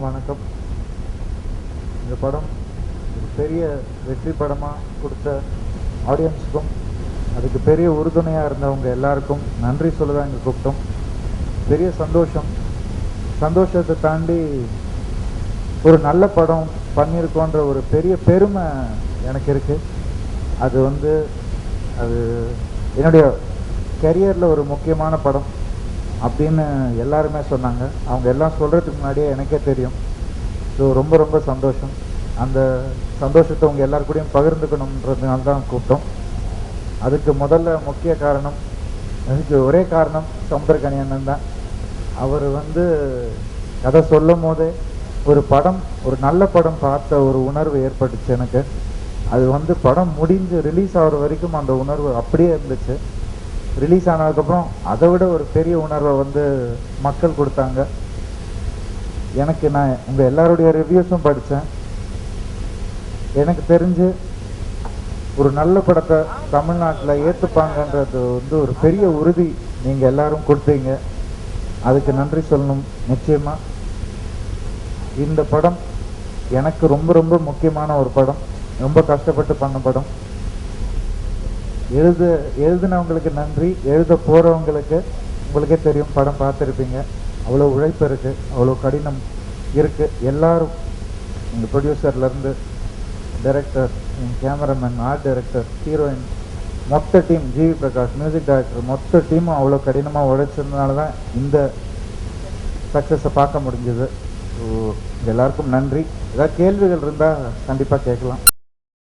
எல்லாருக்கும் வணக்கம். இந்த படம் ஒரு பெரிய வெற்றி படமாக கொடுத்த ஆடியன்ஸுக்கும் அதுக்கு பெரிய உறுதுணையாக இருந்தவங்க எல்லாருக்கும் நன்றி சொல்ல தான் இங்கே கூப்பிட்டோம். பெரிய சந்தோஷத்தை தாண்டி ஒரு நல்ல படம் பண்ணியிருக்கோன்ற ஒரு பெரிய பெருமை எனக்கு இருக்குது. அது என்னுடைய கெரியரில் ஒரு முக்கியமான படம் அப்படின்னு எல்லாருமே சொன்னாங்க. அவங்க எல்லாம் சொல்கிறதுக்கு முன்னாடியே எனக்கே தெரியும். ஸோ ரொம்ப சந்தோஷம். அந்த சந்தோஷத்தை உங்கள் எல்லாருக்கூடையும் பகிர்ந்துக்கணுன்றதுனால தான் கூப்பிட்டோம். அதுக்கு முதல்ல முக்கிய காரணம், அதுக்கு ஒரே காரணம் சமுத்திரக்கனி அண்ணன் தான். அவர் கதை சொல்லும் போதே ஒரு நல்ல படம் பார்த்த ஒரு உணர்வு ஏற்பட்டுச்சு எனக்கு. அது படம் முடிஞ்சு ரிலீஸ் ஆகிற வரைக்கும் அந்த உணர்வு அப்படியே இருந்துச்சு. ரிலீஸ் ஆனதுக்கப்புறம் அதை விட ஒரு பெரிய உணர்வை மக்கள் கொடுத்தாங்க எனக்கு. நான் உங்கள் எல்லாருடைய ரிவ்யூஸும் படித்தேன். எனக்கு தெரிஞ்சு ஒரு நல்ல படத்தை தமிழ்நாட்டில் ஏற்றுப்பாங்கன்றது ஒரு பெரிய உறுதி நீங்கள் எல்லாரும் கொடுத்தீங்க. அதுக்கு நன்றி சொல்லணும். நிச்சயமாக இந்த படம் எனக்கு ரொம்ப முக்கியமான ஒரு படம். ரொம்ப கஷ்டப்பட்டு பண்ண படம். எழுதுனவங்களுக்கு நன்றி. எழுத போகிறவங்களுக்கு உங்களுக்கே தெரியும், படம் பார்த்துருப்பீங்க. அவ்வளோ உழைப்பு இருக்குது, அவ்வளோ கடினம் இருக்குது. எல்லாரும் எங்கள் ப்ரொடியூசர்லேருந்து director, cameraman, art director, heroine, மொத்த team, G V Prakash music director, மொத்த டீமும் அவ்வளோ கடினமாக உழைச்சதுனால தான் இந்த சக்ஸஸை பார்க்க முடிஞ்சது. ஸோ எல்லாருக்கும் நன்றி. ஏதாவது கேள்விகள் இருந்தால் கண்டிப்பாக கேட்கலாம்.